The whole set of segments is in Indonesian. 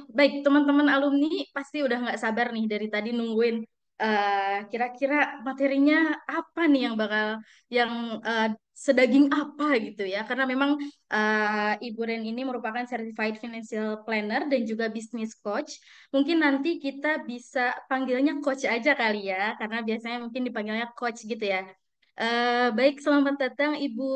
Baik, teman-teman alumni pasti udah nggak sabar nih dari tadi nungguin kira-kira materinya apa nih yang bakal yang eh, sedaging apa gitu ya. Karena memang Ibu Ren ini merupakan certified financial planner dan juga business coach. Mungkin nanti kita bisa panggilnya coach aja kali ya, karena biasanya mungkin dipanggilnya coach gitu ya. Baik, selamat datang Ibu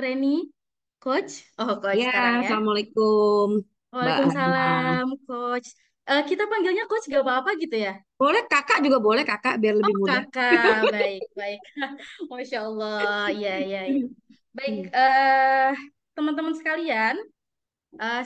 Reni, coach. Oh, coach Ya, sekarang ya. Assalamualaikum Mbak Halimah. Waalaikumsalam, Coach. Kita panggilnya Coach gak apa-apa gitu ya? Boleh kakak juga boleh kakak biar lebih Oh, mudah. kakak. Baik, baik. Masya Allah. Iya, iya, iya. Baik, Hmm. teman-teman sekalian,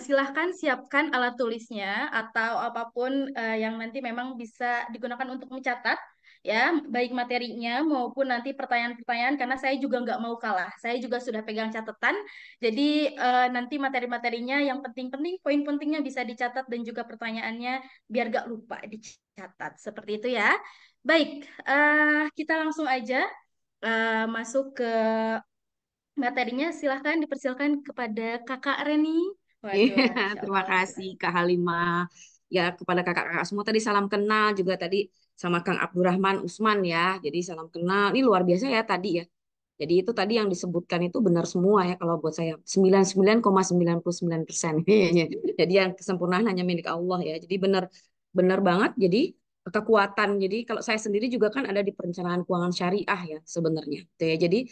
silahkan siapkan alat tulisnya atau apapun yang nanti memang bisa digunakan untuk mencatat ya, baik materinya maupun nanti pertanyaan-pertanyaan karena saya juga nggak mau kalah. Saya juga sudah pegang catatan, jadi nanti materi-materinya yang penting-penting, poin pentingnya bisa dicatat dan juga pertanyaannya biar gak lupa dicatat. Seperti itu ya. Baik, kita langsung aja masuk ke materinya. Silahkan dipersilakan kepada Kakak Reni. Waduh, Iya, Masya terima Allah. kasih Kak Halimah. Ya, kepada kakak-kakak semua tadi salam kenal juga tadi sama Kang Abdurrahman Usman ya. Jadi salam kenal. Ini luar biasa ya tadi ya. Jadi itu tadi yang disebutkan itu benar semua ya kalau buat saya 99,99%. Jadi yang kesempurnaan hanya milik Allah ya. Jadi benar benar banget. Jadi kekuatan. Jadi kalau saya sendiri juga kan ada di perencanaan keuangan syariah ya sebenarnya. Gitu ya. Jadi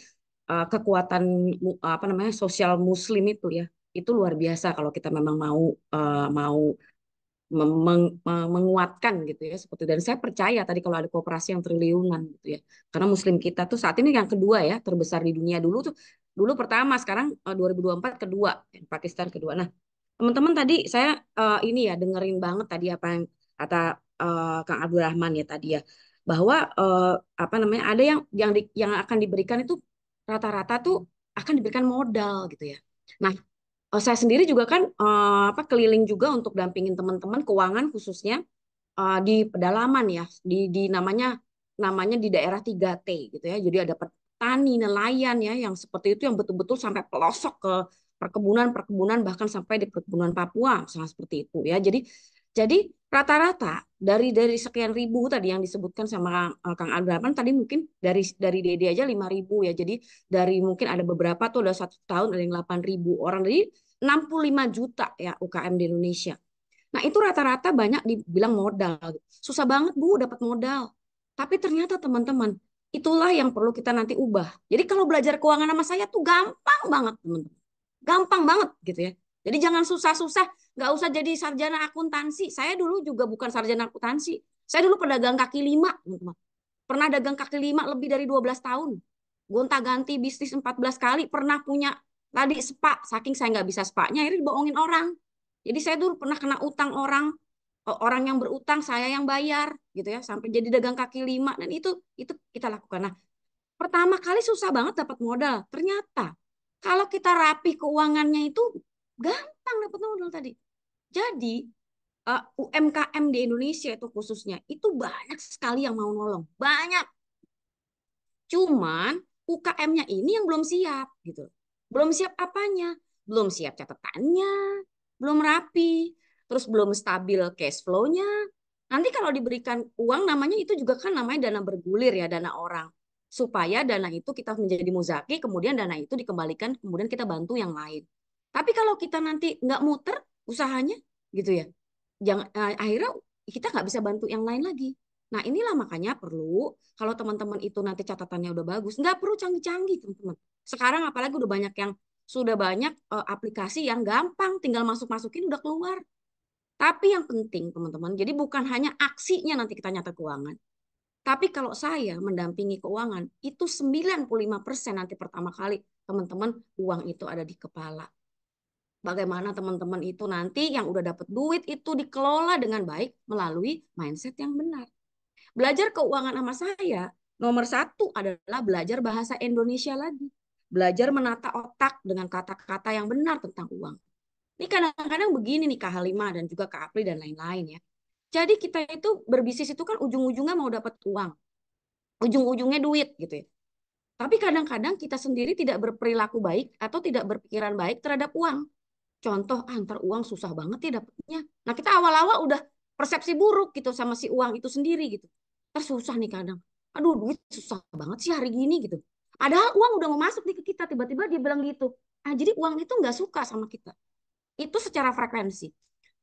kekuatan apa namanya sosial muslim itu luar biasa kalau kita memang mau menguatkan gitu ya seperti dan saya percaya tadi kalau ada kooperasi yang triliunan gitu ya karena muslim kita tuh saat ini yang kedua ya terbesar di dunia dulu pertama sekarang 2024 kedua Pakistan kedua. Nah teman-teman tadi saya ini ya dengerin banget tadi apa yang kata Kang Abdurrahman ya tadi ya bahwa apa namanya ada yang akan diberikan itu rata-rata tuh akan diberikan modal gitu ya. Nah saya sendiri juga kan apa keliling juga untuk dampingin teman-teman keuangan khususnya di pedalaman ya di namanya namanya di daerah 3T gitu ya. Jadi ada petani nelayan ya yang seperti itu yang betul-betul sampai pelosok ke perkebunan-perkebunan bahkan sampai di perkebunan Papua misalnya seperti itu ya. Jadi rata-rata dari sekian ribu tadi yang disebutkan sama Kang Abraman tadi mungkin dari Dede aja 5.000 ya. Jadi dari mungkin ada beberapa tuh udah 1 tahun ada yang 8.000 orang. Jadi 65 juta ya UKM di Indonesia. Nah, itu rata-rata banyak dibilang modal. Susah banget, Bu, dapat modal. Tapi ternyata teman-teman, itulah yang perlu kita nanti ubah. Jadi kalau belajar keuangan sama saya tuh gampang banget, teman-teman. Gampang banget gitu ya. Jadi jangan susah-susah, nggak usah jadi sarjana akuntansi. Saya dulu juga bukan sarjana akuntansi. Saya dulu pedagang kaki lima, teman-teman. Pernah dagang kaki lima lebih dari 12 tahun. Gonta-ganti bisnis 14 kali. Pernah punya tadi spa. Saking saya nggak bisa spanya, akhirnya dibohongin orang. Jadi saya dulu pernah kena utang orang yang berutang saya yang bayar gitu ya sampai jadi dagang kaki lima dan itu kita lakukan. Nah, pertama kali susah banget dapat modal. Ternyata kalau kita rapi keuangannya itu gampang dapat modal tadi. Jadi UMKM di Indonesia itu khususnya itu banyak sekali yang mau nolong. Banyak. Cuman UKM-nya ini yang belum siap gitu. Belum siap apanya? Belum siap catatannya, belum rapi, terus belum stabil cash flow-nya. Nanti kalau diberikan uang namanya itu juga kan namanya dana bergulir ya, dana orang. Supaya dana itu kita menjadi muzaki, kemudian dana itu dikembalikan, kemudian kita bantu yang lain. Tapi kalau kita nanti nggak muter usahanya gitu ya, jangan akhirnya kita nggak bisa bantu yang lain lagi. Nah inilah makanya perlu kalau teman-teman itu nanti catatannya udah bagus, nggak perlu canggih-canggih teman-teman. Sekarang apalagi udah banyak yang sudah banyak aplikasi yang gampang, tinggal masuk-masukin udah keluar. Tapi yang penting teman-teman, jadi bukan hanya aksinya nanti kita nyata keuangan. Tapi kalau saya mendampingi keuangan, itu 95% nanti pertama kali teman-teman uang itu ada di kepala. Bagaimana teman-teman itu nanti yang udah dapat duit itu dikelola dengan baik melalui mindset yang benar. Belajar keuangan sama saya, nomor satu adalah belajar bahasa Indonesia lagi. Belajar menata otak dengan kata-kata yang benar tentang uang. Ini kadang-kadang begini nih Kak Halimah dan juga Kak Apri dan lain-lain ya. Jadi kita itu berbisnis itu kan ujung-ujungnya mau dapat uang. Ujung-ujungnya duit gitu ya. Tapi kadang-kadang kita sendiri tidak berperilaku baik atau tidak berpikiran baik terhadap uang. Contoh, antar uang susah banget ya dapetnya. Nah, kita awal-awal udah persepsi buruk gitu sama si uang itu sendiri gitu. Ntar susah nih kadang. Aduh, duit susah banget sih hari gini gitu. Padahal uang udah mau masuk nih ke kita, tiba-tiba dia bilang gitu. Ah, jadi uang itu nggak suka sama kita. Itu secara frekuensi.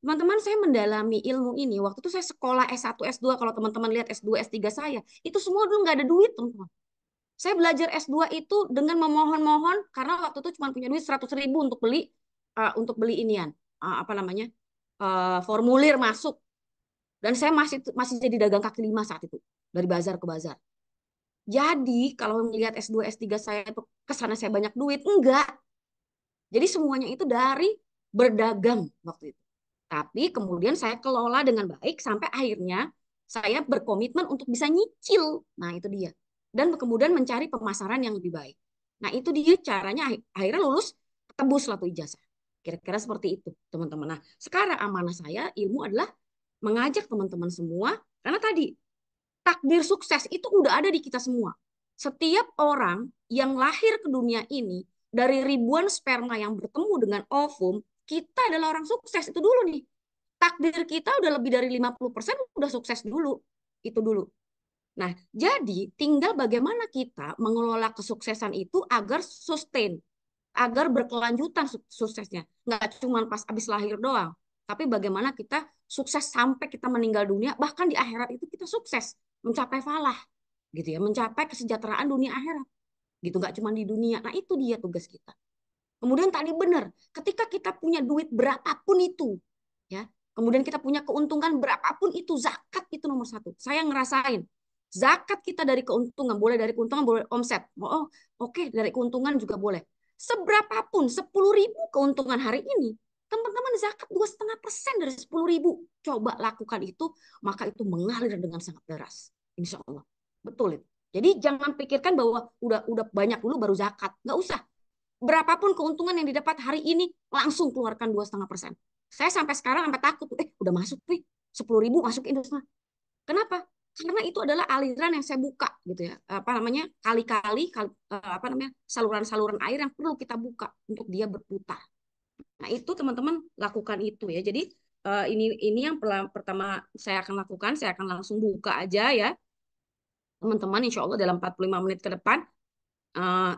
Teman-teman, saya mendalami ilmu ini. Waktu itu saya sekolah S1, S2. Kalau teman-teman lihat S2, S3 saya, itu semua dulu nggak ada duit, teman-teman. Saya belajar S2 itu dengan memohon-mohon karena waktu itu cuma punya duit 100.000 untuk beli inian apa namanya formulir masuk, dan saya masih masih jadi dagang kaki lima saat itu dari bazar ke bazar. Jadi kalau melihat S2 S3 saya itu kesana saya banyak duit, enggak. Jadi semuanya itu dari berdagang waktu itu. Tapi kemudian saya kelola dengan baik sampai akhirnya saya berkomitmen untuk bisa nyicil. Nah, itu dia. Dan kemudian mencari pemasaran yang lebih baik. Nah, itu dia caranya akhirnya lulus, tebus lah tuh ijazah. Kira-kira seperti itu, teman-teman. Nah, sekarang amanah saya ilmu adalah mengajak teman-teman semua, karena tadi takdir sukses itu udah ada di kita semua. Setiap orang yang lahir ke dunia ini dari ribuan sperma yang bertemu dengan ovum, kita adalah orang sukses itu dulu nih. Takdir kita udah lebih dari 50% udah sukses dulu. Itu dulu. Nah, jadi tinggal bagaimana kita mengelola kesuksesan itu agar sustain, agar berkelanjutan suksesnya. Nggak cuma pas habis lahir doang, tapi bagaimana kita sukses sampai kita meninggal dunia, bahkan di akhirat itu kita sukses, mencapai falah, gitu ya, mencapai kesejahteraan dunia akhirat, gitu, nggak cuma di dunia. Nah, itu dia tugas kita. Kemudian tadi benar, ketika kita punya duit berapapun itu, ya, kemudian kita punya keuntungan berapapun itu, zakat itu nomor satu. Saya ngerasain, zakat kita dari keuntungan, boleh dari keuntungan, boleh omset. Oh, oke, dari keuntungan juga boleh. Seberapapun, 10.000 keuntungan hari ini, teman-teman zakat 2,5% dari 10.000. Coba lakukan itu, maka itu mengalir dengan sangat deras. Insya Allah. Betul itu. Jadi jangan pikirkan bahwa udah banyak dulu baru zakat. Nggak usah, berapapun keuntungan yang didapat hari ini langsung keluarkan 2,5%. Saya sampai sekarang sampai takut, udah masuk nih 10.000 masuk Indonesia. Kenapa? Karena itu adalah aliran yang saya buka gitu ya, apa namanya, kali-kali apa namanya, saluran-saluran air yang perlu kita buka untuk dia berputar. Nah, itu teman-teman lakukan itu ya. Jadi ini yang pertama saya akan lakukan, saya akan langsung buka aja ya teman-teman, insya Allah dalam 45 menit ke depan. Eh,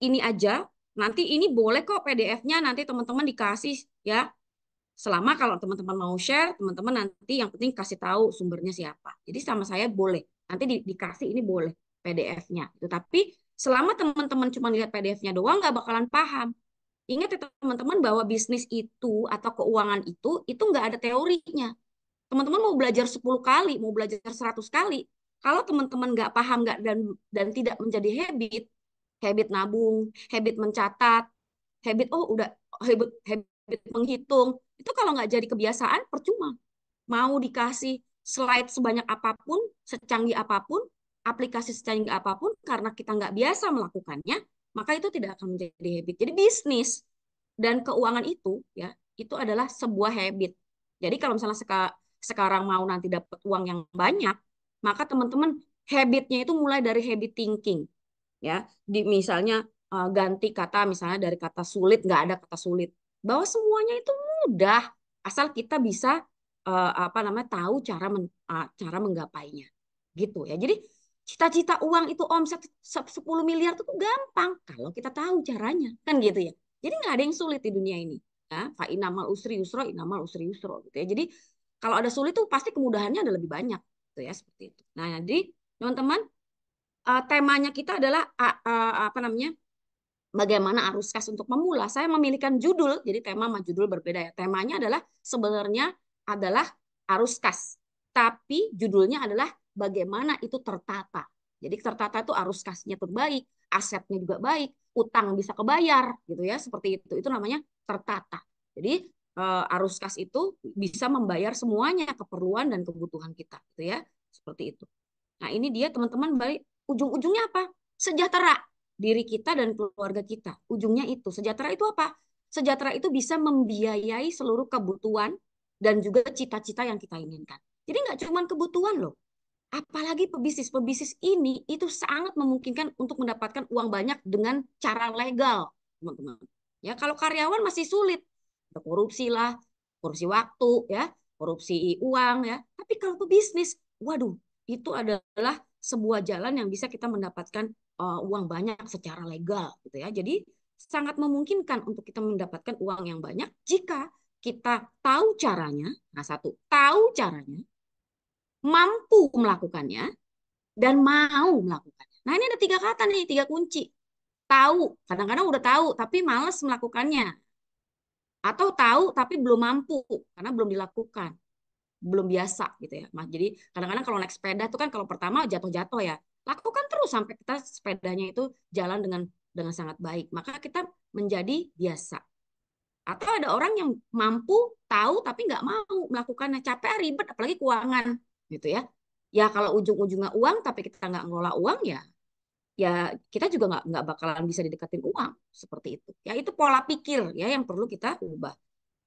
ini aja. Nanti ini boleh kok PDF-nya nanti teman-teman dikasih ya. Selama kalau teman-teman mau share, teman-teman nanti yang penting kasih tahu sumbernya siapa. Jadi sama saya boleh. Nanti dikasih ini boleh PDF-nya. Tapi selama teman-teman cuma lihat PDF-nya doang nggak bakalan paham. Ingat ya teman-teman bahwa bisnis itu atau keuangan itu nggak ada teorinya. Teman-teman mau belajar 10 kali, mau belajar 100 kali. Kalau teman-teman nggak paham nggak dan tidak menjadi habit nabung, habit mencatat, habit udah habit habit menghitung. Itu kalau nggak jadi kebiasaan percuma. Mau dikasih slide sebanyak apapun, secanggih apapun, aplikasi secanggih apapun, karena kita nggak biasa melakukannya, maka itu tidak akan menjadi habit. Jadi bisnis dan keuangan itu itu adalah sebuah habit. Jadi kalau misalnya sekarang mau nanti dapat uang yang banyak, maka teman-teman habitnya itu mulai dari habit thinking ya, misalnya ganti kata, misalnya dari kata sulit nggak ada kata sulit, bahwa semuanya itu mudah asal kita bisa apa namanya, tahu cara menggapainya gitu ya. Jadi cita-cita uang itu omset 10 miliar itu gampang kalau kita tahu caranya kan gitu ya. Jadi nggak ada yang sulit di dunia ini ya. Fa inamal usri yusro, inamal usri yusro gitu ya. Jadi kalau ada sulit tuh pasti kemudahannya ada lebih banyak gitu ya, seperti itu. Nah, jadi teman-teman, temanya kita adalah apa namanya, bagaimana arus kas untuk memula. Saya memilihkan judul, jadi tema sama judul berbeda ya. Temanya adalah sebenarnya adalah arus kas, tapi judulnya adalah bagaimana itu tertata. Jadi tertata itu arus kasnya tuh baik, asetnya juga baik, utang bisa kebayar gitu ya, seperti itu. Itu namanya tertata. Jadi arus kas itu bisa membayar semuanya keperluan dan kebutuhan kita gitu ya, seperti itu. Nah, ini dia teman-teman, baik ujung-ujungnya apa? Sejahtera diri kita dan keluarga kita. Ujungnya itu. Sejahtera itu apa? Sejahtera itu bisa membiayai seluruh kebutuhan dan juga cita-cita yang kita inginkan. Jadi nggak cuma kebutuhan loh. Apalagi pebisnis. Pebisnis ini itu sangat memungkinkan untuk mendapatkan uang banyak dengan cara legal, teman-teman. Ya, kalau karyawan masih sulit. Ada korupsi lah, korupsi waktu ya, korupsi uang ya. Tapi kalau pebisnis, waduh, itu adalah sebuah jalan yang bisa kita mendapatkan uang banyak secara legal gitu ya. Jadi sangat memungkinkan untuk kita mendapatkan uang yang banyak jika kita tahu caranya. Nah, satu, tahu caranya, mampu melakukannya, dan mau melakukannya. Nah, ini ada tiga kata nih, tiga kunci. Tahu, kadang-kadang udah tahu, tapi males melakukannya. Atau tahu, tapi belum mampu, karena belum dilakukan. Belum biasa gitu ya. Mas. Jadi kadang-kadang kalau naik sepeda itu kan kalau pertama jatuh-jatuh ya. Lakukan terus sampai kita sepedanya itu jalan dengan sangat baik. Maka kita menjadi biasa. Atau ada orang yang mampu, tahu, tapi nggak mau melakukannya. Capek, ribet, apalagi keuangan gitu ya. Ya kalau ujung-ujungnya uang, tapi kita nggak ngelola uang ya, ya kita juga nggak bakalan bisa didekatin uang seperti itu. Ya itu pola pikir ya yang perlu kita ubah.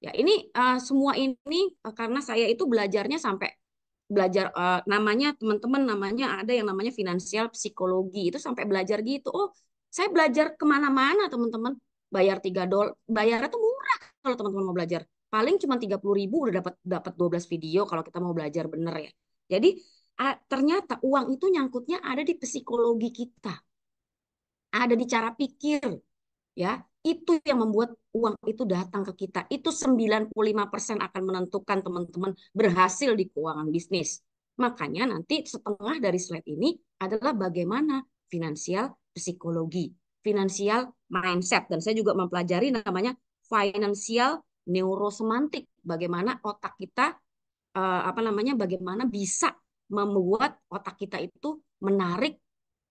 Ya ini semua ini karena saya itu belajarnya sampai belajar namanya teman-teman namanya ada yang namanya finansial psikologi itu sampai belajar gitu. Oh, saya belajar kemana-mana teman-teman. Bayar $3, bayarnya tuh murah kalau teman-teman mau belajar. Paling cuma 30.000 udah dapat dapat 12 video kalau kita mau belajar bener ya. Jadi ternyata uang itu nyangkutnya ada di psikologi kita, ada di cara pikir ya. Itu yang membuat uang itu datang ke kita. Itu 95% akan menentukan teman-teman berhasil di keuangan bisnis. Makanya nanti setengah dari slide ini adalah bagaimana finansial psikologi, finansial mindset. Dan saya juga mempelajari namanya financial neurosemantik. Bagaimana otak kita, apa namanya, bagaimana bisa membuat otak kita itu menarik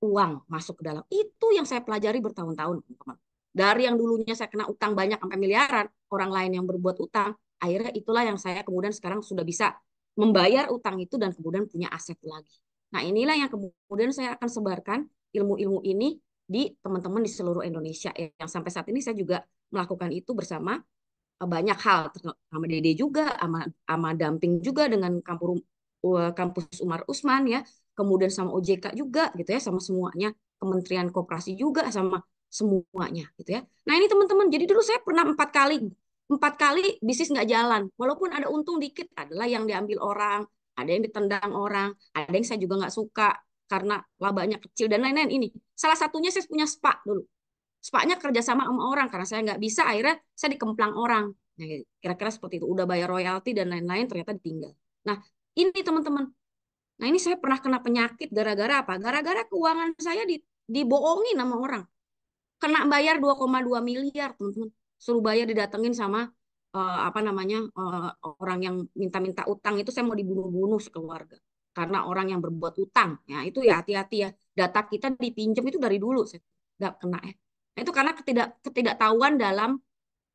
uang masuk ke dalam. Itu yang saya pelajari bertahun-tahun, teman-teman. Dari yang dulunya saya kena utang banyak sampai miliaran, orang lain yang berbuat utang, akhirnya itulah yang saya kemudian sekarang sudah bisa membayar utang itu dan kemudian punya aset lagi. Nah, inilah yang kemudian saya akan sebarkan ilmu-ilmu ini di teman-teman di seluruh Indonesia. Yang sampai saat ini saya juga melakukan itu bersama banyak hal, sama Dede juga, sama Damping juga dengan kampus Umar Usman ya, kemudian sama OJK juga gitu ya, sama semuanya, Kementerian Koperasi juga sama semuanya gitu ya. Nah ini teman-teman, jadi dulu saya pernah empat kali bisnis nggak jalan, walaupun ada untung dikit, adalah yang diambil orang, ada yang ditendang orang, ada yang saya juga nggak suka karena labanya kecil dan lain-lain. Ini salah satunya saya punya spa dulu. Spaknya kerjasama sama orang karena saya nggak bisa, akhirnya saya dikemplang orang. Nah, kira-kira seperti itu. Udah bayar royalti dan lain-lain ternyata ditinggal. Nah, ini teman-teman. Nah, ini saya pernah kena penyakit gara-gara apa? Gara-gara keuangan saya dibohongin sama orang. Kena bayar 2,2 miliar, teman-teman. Suruh bayar didatengin sama apa namanya orang yang minta-minta utang itu saya mau dibunuh-bunuh sekeluarga. Karena orang yang berbuat utang. Ya, itu ya hati-hati ya. Data kita dipinjam itu dari dulu saya nggak kena ya. Nah, itu karena ketidaktahuan dalam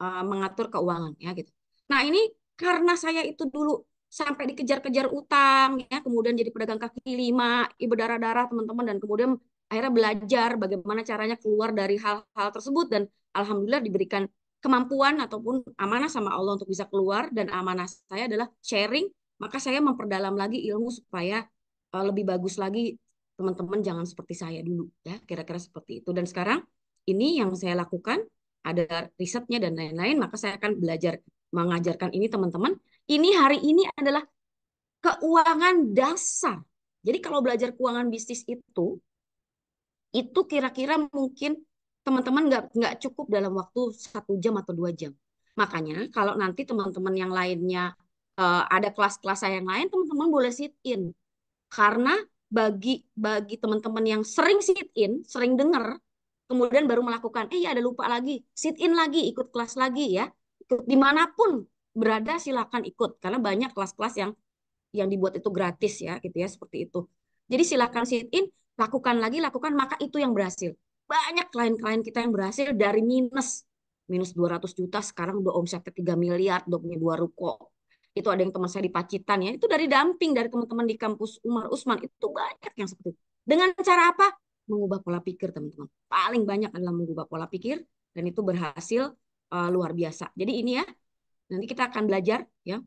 mengatur keuangan ya gitu. Nah, ini karena saya itu dulu sampai dikejar-kejar utang ya, kemudian jadi pedagang kaki lima, berdarah-darah teman-teman dan kemudian akhirnya belajar bagaimana caranya keluar dari hal-hal tersebut dan alhamdulillah diberikan kemampuan ataupun amanah sama Allah untuk bisa keluar dan amanah saya adalah sharing, maka saya memperdalam lagi ilmu supaya lebih bagus lagi teman-teman jangan seperti saya dulu ya, kira-kira seperti itu. Dan sekarang ini yang saya lakukan ada risetnya dan lain-lain, maka saya akan belajar mengajarkan ini teman-teman. Ini hari ini adalah keuangan dasar. Jadi kalau belajar keuangan bisnis itu kira-kira mungkin teman-teman nggak cukup dalam waktu 1 jam atau 2 jam. Makanya kalau nanti teman-teman yang lainnya ada kelas-kelas saya yang lain, teman-teman boleh sit in. Karena bagi bagi teman-teman yang sering sit in, sering dengar, kemudian baru melakukan, ya ada lupa lagi, sit in lagi, ikut kelas lagi ya. Ikut dimanapun berada silakan ikut karena banyak kelas-kelas yang dibuat itu gratis ya gitu ya seperti itu. Jadi silakan sit in, lakukan lagi, lakukan maka itu yang berhasil. Banyak klien-klien kita yang berhasil dari minus 200 juta sekarang udah omsetnya 3 miliar, udah punya 2 ruko. Itu ada yang teman saya di Pacitan ya, itu dari damping dari teman-teman di kampus Umar Usman itu banyak yang seperti itu. Dengan cara apa? Mengubah pola pikir teman-teman. Paling banyak adalah mengubah pola pikir dan itu berhasil luar biasa. Jadi ini ya, nanti kita akan belajar ya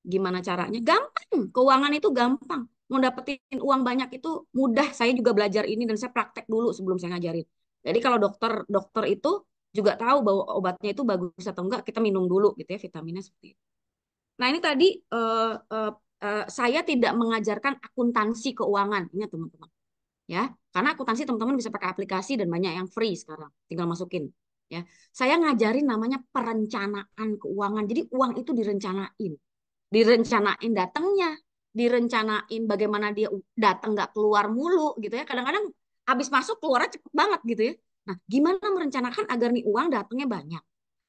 gimana caranya. Gampang, keuangan itu gampang. Mau dapetin uang banyak itu mudah. Saya juga belajar ini dan saya praktek dulu sebelum saya ngajarin. Jadi kalau dokter dokter itu juga tahu bahwa obatnya itu bagus atau enggak, kita minum dulu gitu ya vitaminnya seperti itu. Nah, ini tadi saya tidak mengajarkan akuntansi keuangan, ingat teman-teman. Ya, karena akuntansi teman-teman bisa pakai aplikasi dan banyak yang free sekarang, tinggal masukin. Ya, saya ngajarin namanya perencanaan keuangan. Jadi uang itu direncanain datangnya, direncanain bagaimana dia datang nggak keluar mulu gitu ya. Kadang-kadang habis masuk keluarnya cepet banget gitu ya. Nah, gimana merencanakan agar nih uang datangnya banyak?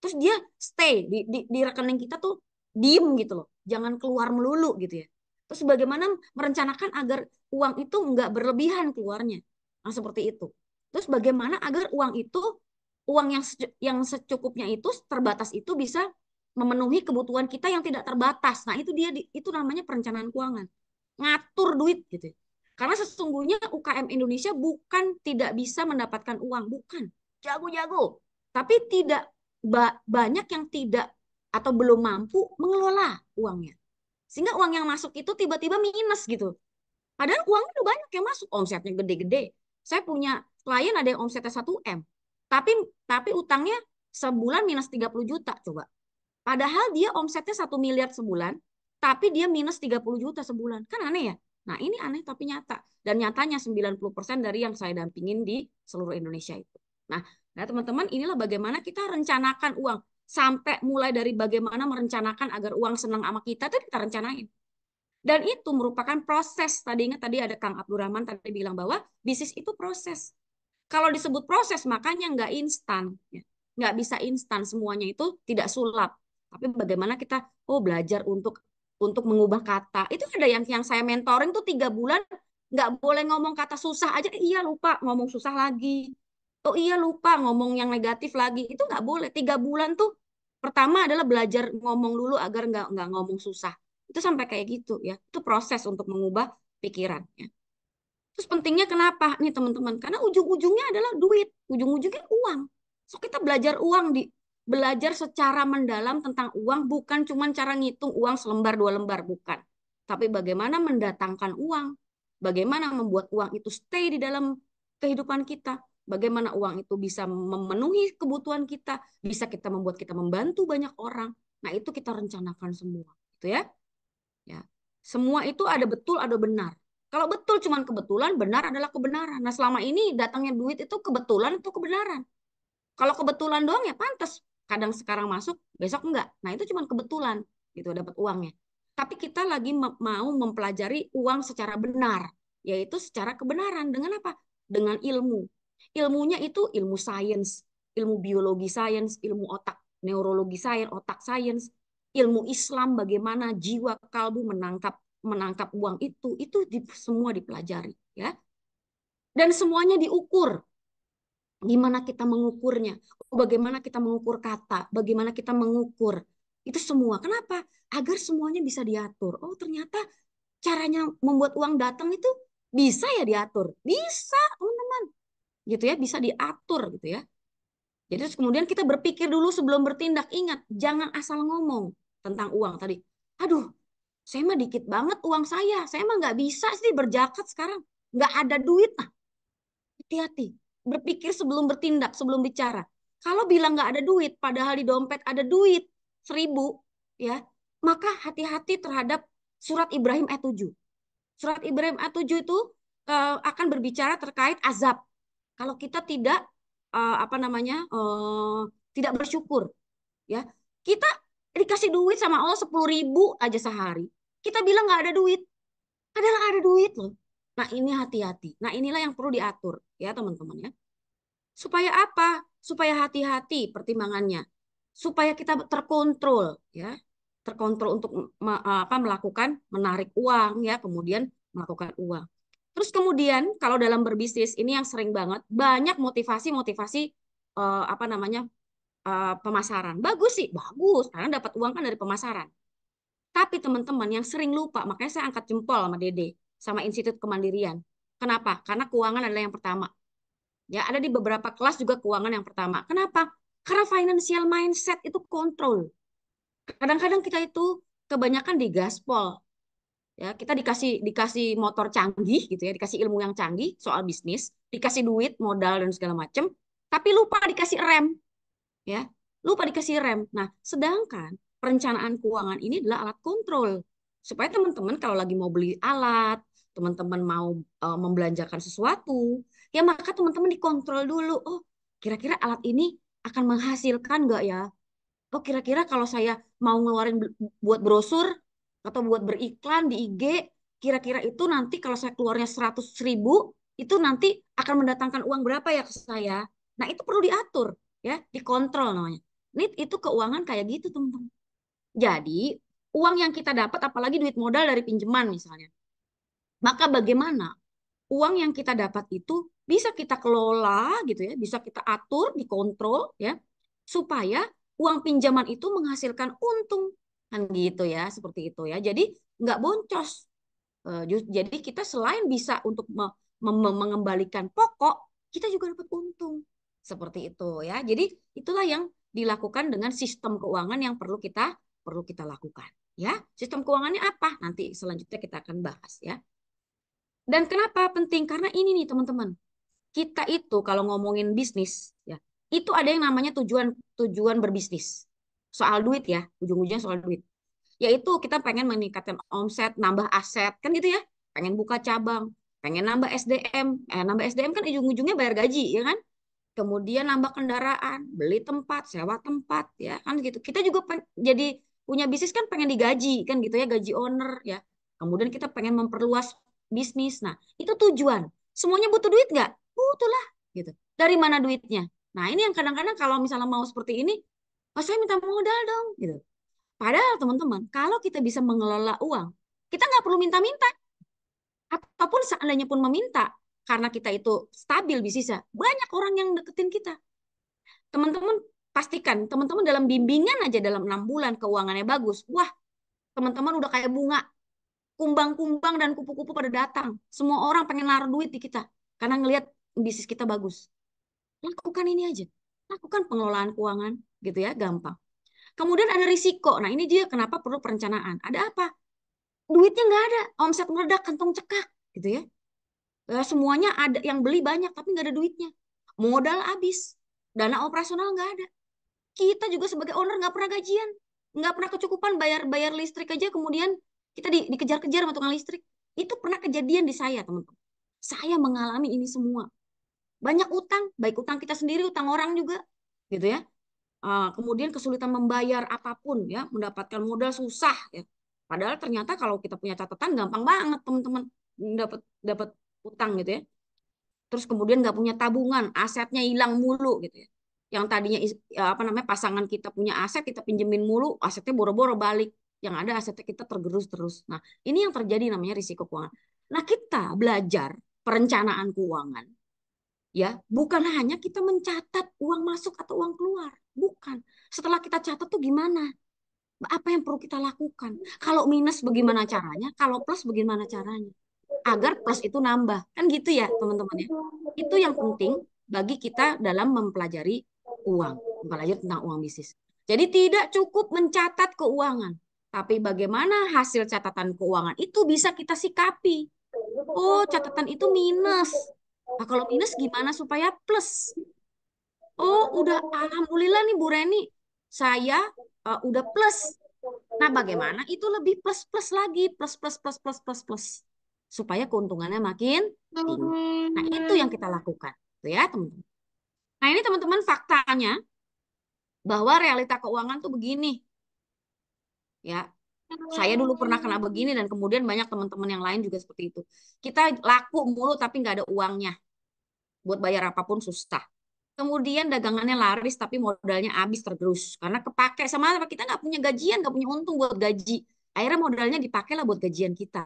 Terus dia stay di rekening kita tuh diem gitu loh, jangan keluar melulu gitu ya. Terus bagaimana merencanakan agar uang itu nggak berlebihan keluarnya? Nah, seperti itu. Terus bagaimana agar uang itu, uang yang secukupnya itu, terbatas itu bisa memenuhi kebutuhan kita yang tidak terbatas. Nah, itu dia itu namanya perencanaan keuangan. Ngatur duit gitu. Karena sesungguhnya UKM Indonesia bukan tidak bisa mendapatkan uang, bukan. Jago-jago. Tapi tidak banyak yang tidak atau belum mampu mengelola uangnya. Sehingga uang yang masuk itu tiba-tiba minus gitu. Padahal uangnya udah banyak yang masuk, omsetnya gede-gede. Saya punya klien ada yang omsetnya 1 M. Tapi utangnya sebulan minus 30 juta coba. Padahal dia omsetnya 1 miliar sebulan, tapi dia minus 30 juta sebulan. Kan aneh ya? Nah, ini aneh tapi nyata. Dan nyatanya 90% dari yang saya dampingin di seluruh Indonesia itu. Nah, teman-teman, inilah bagaimana kita rencanakan uang. Sampai mulai dari bagaimana merencanakan agar uang senang sama kita, itu kita rencanain. Dan itu merupakan proses. Tadi ingat tadi ada Kang Abdurrahman tadi bilang bahwa bisnis itu proses. Kalau disebut proses, makanya nggak instan. Ya. Nggak bisa instan, semuanya itu tidak sulap. Tapi bagaimana kita belajar untuk mengubah kata. Itu ada yang saya mentoring tuh 3 bulan, nggak boleh ngomong kata susah aja. Iya lupa ngomong susah lagi. Oh iya lupa ngomong yang negatif lagi. Itu nggak boleh. 3 bulan tuh pertama adalah belajar ngomong dulu agar nggak ngomong susah. Itu sampai kayak gitu ya. Itu proses untuk mengubah pikiran. Ya. Terus pentingnya kenapa nih teman-teman? Karena ujung-ujungnya adalah duit, ujung-ujungnya uang. So kita belajar belajar secara mendalam tentang uang, bukan cuma cara ngitung uang selembar 2 lembar, bukan. Tapi bagaimana mendatangkan uang, bagaimana membuat uang itu stay di dalam kehidupan kita, bagaimana uang itu bisa memenuhi kebutuhan kita, bisa kita membuat kita membantu banyak orang. Nah itu kita rencanakan semua, gitu ya. Ya. Semua itu ada betul, ada benar. Kalau betul cuman kebetulan, benar adalah kebenaran. Nah, selama ini datangnya duit itu kebetulan atau kebenaran. Kalau kebetulan doang ya pantas. Kadang sekarang masuk, besok enggak. Nah, itu cuman kebetulan gitu dapat uangnya. Tapi kita lagi mau mempelajari uang secara benar, yaitu secara kebenaran. Dengan apa? Dengan ilmu. Ilmunya itu ilmu sains, ilmu biologi sains, ilmu otak, neurologi sains, otak sains, ilmu Islam bagaimana jiwa kalbu menangkap uang itu semua dipelajari ya, dan semuanya diukur. Gimana kita mengukurnya, bagaimana kita mengukur kata, bagaimana kita mengukur itu semua. Kenapa? Agar semuanya bisa diatur. Oh ternyata caranya membuat uang datang itu bisa ya diatur, bisa teman-teman gitu ya, bisa diatur gitu ya. Jadi terus kemudian kita berpikir dulu sebelum bertindak. Ingat, jangan asal ngomong tentang uang tadi. Aduh, saya mah dikit banget uang saya. Saya mah nggak bisa sih berzakat sekarang. Nggak ada duit. Nah, hati-hati. Berpikir sebelum bertindak, sebelum bicara. Kalau bilang nggak ada duit, padahal di dompet ada duit 1.000, ya, maka hati-hati terhadap surat Ibrahim ayat 7. Surat Ibrahim ayat 7 itu akan berbicara terkait azab. Kalau kita tidak apa namanya tidak bersyukur, ya kita dikasih duit sama Allah 10.000 aja sehari, kita bilang nggak ada duit, padahal ada duit loh. Nah ini hati-hati. Nah inilah yang perlu diatur ya teman-teman ya. Supaya apa? Supaya hati-hati pertimbangannya. Supaya kita terkontrol ya. Terkontrol untuk melakukan menarik uang ya, kemudian melakukan uang. Terus kemudian kalau dalam berbisnis ini yang sering banget banyak motivasi-motivasi apa namanya pemasaran. Bagus sih, bagus karena dapat uang kan dari pemasaran. Tapi teman-teman yang sering lupa, makanya saya angkat jempol sama Dede, sama Institut Kemandirian. Kenapa? Karena keuangan adalah yang pertama. Ya, ada di beberapa kelas juga keuangan yang pertama. Kenapa? Karena financial mindset itu kontrol. Kadang-kadang kita itu kebanyakan digaspol. Ya, kita dikasih motor canggih gitu ya, dikasih ilmu yang canggih soal bisnis, dikasih duit, modal dan segala macam, tapi lupa dikasih rem. ya. Lupa dikasih rem. Nah, sedangkan perencanaan keuangan ini adalah alat kontrol. Supaya teman-teman kalau lagi mau beli alat, teman-teman mau membelanjakan sesuatu, ya maka teman-teman dikontrol dulu. Oh, kira-kira alat ini akan menghasilkan nggak ya? Oh, kira-kira kalau saya mau ngeluarin buat brosur atau buat beriklan di IG, kira-kira itu nanti kalau saya keluarnya 100.000, itu nanti akan mendatangkan uang berapa ya ke saya? Nah, itu perlu diatur, ya, dikontrol namanya. Ini itu keuangan kayak gitu, teman-teman. Jadi, uang yang kita dapat, apalagi duit modal dari pinjaman misalnya, maka bagaimana uang yang kita dapat itu bisa kita kelola gitu ya, bisa kita atur, dikontrol ya, supaya uang pinjaman itu menghasilkan untung kan gitu ya, seperti itu ya. Jadi nggak boncos. Jadi kita selain bisa untuk mengembalikan pokok, kita juga dapat untung seperti itu ya. Jadi itulah yang dilakukan dengan sistem keuangan yang perlu kita lakukan ya. Sistem keuangannya apa? Nanti selanjutnya kita akan bahas ya. Dan kenapa penting? Karena ini nih teman-teman, kita itu kalau ngomongin bisnis ya, itu ada yang namanya tujuan tujuan berbisnis. Soal duit ya, ujung-ujungnya soal duit. Yaitu kita pengen meningkatkan omset, nambah aset, kan gitu ya. Pengen buka cabang, pengen nambah SDM. Nambah SDM kan ujung-ujungnya bayar gaji, ya kan? Kemudian nambah kendaraan, beli tempat, sewa tempat, ya kan gitu. Kita juga jadi punya bisnis kan pengen digaji, kan gitu ya, gaji owner ya. Kemudian kita pengen memperluas bisnis. Nah, itu tujuan. Semuanya butuh duit nggak? Butuh lah, gitu. Dari mana duitnya? Nah, ini yang kadang-kadang kalau misalnya mau seperti ini, oh, saya minta modal dong, gitu. Padahal teman-teman, kalau kita bisa mengelola uang, kita nggak perlu minta-minta. Ataupun seandainya pun meminta, karena kita itu stabil bisnisnya, banyak orang yang deketin kita. Teman-teman pastikan, teman-teman dalam bimbingan aja dalam 6 bulan keuangannya bagus. Wah, teman-teman udah kayak bunga, kumbang-kumbang dan kupu-kupu pada datang. Semua orang pengen naruh duit di kita, karena ngelihat bisnis kita bagus. Lakukan ini aja. Lakukan pengelolaan keuangan, gitu ya, gampang. Kemudian ada risiko. Nah, ini dia kenapa perlu perencanaan. Ada apa? Duitnya nggak ada, omset meledak, kantong cekak, gitu ya. Semuanya ada yang beli banyak, tapi nggak ada duitnya. Modal habis, dana operasional nggak ada. Kita juga sebagai owner nggak pernah gajian, nggak pernah kecukupan bayar bayar listrik aja, kemudian kita dikejar-kejar sama tukang listrik. Itu pernah kejadian di saya, teman-teman. Saya mengalami ini semua. Banyak utang, baik utang kita sendiri, utang orang juga, gitu ya. Kemudian kesulitan membayar apapun ya, mendapatkan modal susah ya. Padahal ternyata kalau kita punya catatan gampang banget teman-teman dapat dapat utang gitu ya. Terus kemudian nggak punya tabungan, asetnya hilang mulu gitu ya. Yang tadinya apa namanya pasangan kita punya aset, kita pinjemin mulu, asetnya boro-boro balik. Yang ada asetnya kita tergerus terus. Nah, ini yang terjadi namanya risiko keuangan. Nah, kita belajar perencanaan keuangan ya, bukan hanya kita mencatat uang masuk atau uang keluar, bukan. Setelah kita catat tuh gimana? Apa yang perlu kita lakukan? Kalau minus bagaimana caranya? Kalau plus bagaimana caranya? Agar plus itu nambah. Kan gitu ya, teman-teman ya. Itu yang penting bagi kita dalam mempelajari uang, mempelajari tentang uang bisnis. Jadi tidak cukup mencatat keuangan, tapi bagaimana hasil catatan keuangan itu bisa kita sikapi. Oh, catatan itu minus. Nah, kalau minus gimana supaya plus? Oh, udah alhamdulillah nih Bu Reni, saya udah plus. Nah, bagaimana itu lebih plus plus lagi, plus plus plus plus plus plus supaya keuntungannya makin tinggi. Nah, itu yang kita lakukan, tuh ya teman-teman. Nah, ini teman-teman faktanya bahwa realita keuangan tuh begini, ya. Saya dulu pernah kena begini dan kemudian banyak teman-teman yang lain juga seperti itu. Kita laku mulu tapi nggak ada uangnya, buat bayar apapun susah. Kemudian dagangannya laris tapi modalnya habis tergerus karena kepake sama apa, kita nggak punya gajian, nggak punya untung buat gaji. Akhirnya modalnya dipakai lah buat gajian kita.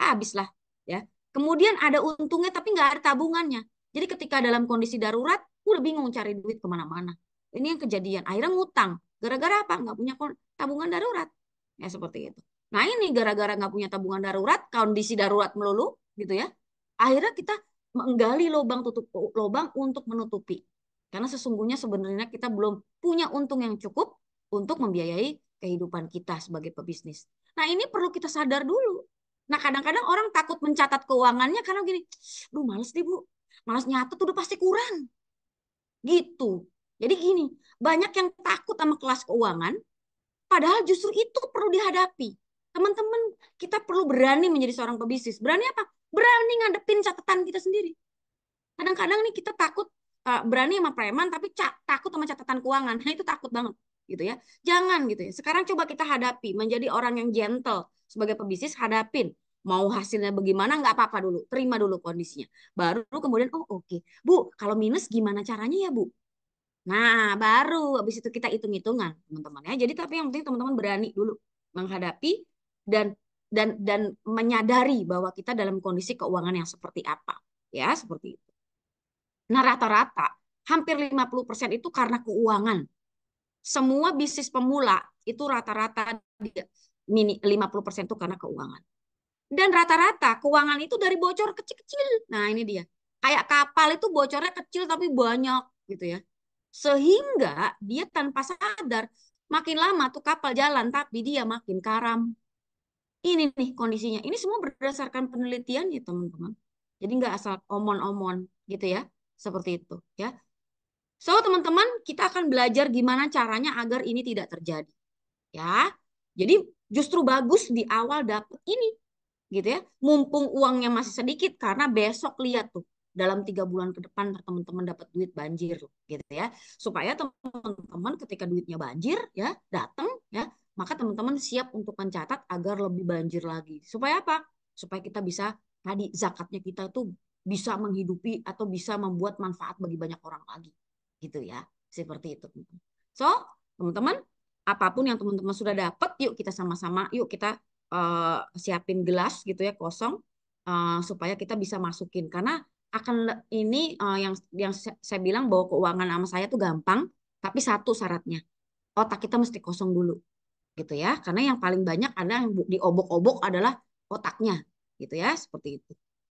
Habis lah ya. Kemudian ada untungnya tapi nggak ada tabungannya. Jadi ketika dalam kondisi darurat, udah bingung cari duit kemana-mana. Ini yang kejadian. Akhirnya ngutang. Gara-gara apa? Nggak punya tabungan darurat. Ya seperti itu. Nah ini gara-gara nggak punya tabungan darurat, kondisi darurat melulu gitu ya. Akhirnya kita menggali lubang tutup lubang untuk menutupi. Karena sesungguhnya sebenarnya kita belum punya untung yang cukup untuk membiayai kehidupan kita sebagai pebisnis. Nah, ini perlu kita sadar dulu. Nah, kadang-kadang orang takut mencatat keuangannya karena gini, duh males deh Bu, males nyatet udah pasti kurang. Gitu. Jadi gini, banyak yang takut sama kelas keuangan, padahal justru itu perlu dihadapi. Teman-teman, kita perlu berani menjadi seorang pebisnis. Berani apa? Berani ngadepin catatan kita sendiri. Kadang-kadang nih kita takut berani sama preman tapi takut sama catatan keuangan. Nah, itu takut banget gitu ya. Jangan gitu ya. Sekarang coba kita hadapi menjadi orang yang gentle sebagai pebisnis, hadapin. Mau hasilnya bagaimana nggak apa-apa dulu, terima dulu kondisinya. Baru kemudian oh oke. Bu, kalau minus gimana caranya ya, Bu? Nah, baru habis itu kita hitung-hitungan, teman-teman ya. Jadi tapi yang penting teman-teman berani dulu menghadapi dan dan menyadari bahwa kita dalam kondisi keuangan yang seperti apa. Ya, seperti itu. Nah, rata-rata hampir 50% itu karena keuangan. Semua bisnis pemula itu rata-rata 50% itu karena keuangan. Dan rata-rata keuangan itu dari bocor kecil-kecil. Nah, ini dia. Kayak kapal itu bocornya kecil tapi banyak gitu ya. Sehingga dia tanpa sadar makin lama tuh kapal jalan tapi dia makin karam. Ini nih kondisinya. Ini semua berdasarkan penelitian ya teman-teman. Jadi nggak asal omon-omon gitu ya. Seperti itu ya. So teman-teman kita akan belajar gimana caranya agar ini tidak terjadi. Ya. Jadi justru bagus di awal dapat ini gitu ya. Mumpung uangnya masih sedikit karena besok lihat tuh dalam 3 bulan ke depan teman-teman dapat duit banjir gitu ya. Supaya teman-teman ketika duitnya banjir ya datang ya, maka teman-teman siap untuk mencatat agar lebih banjir lagi. Supaya apa? Supaya kita bisa tadi zakatnya kita tuh bisa menghidupi atau bisa membuat manfaat bagi banyak orang lagi gitu ya. Seperti itu. So, teman-teman, apapun yang teman-teman sudah dapat, yuk kita sama-sama, yuk kita siapin gelas gitu ya kosong supaya kita bisa masukin karena akan ini yang saya bilang bahwa keuangan sama saya tuh gampang tapi satu syaratnya otak kita mesti kosong dulu gitu ya karena yang paling banyak ada yang diobok-obok adalah otaknya gitu ya seperti itu.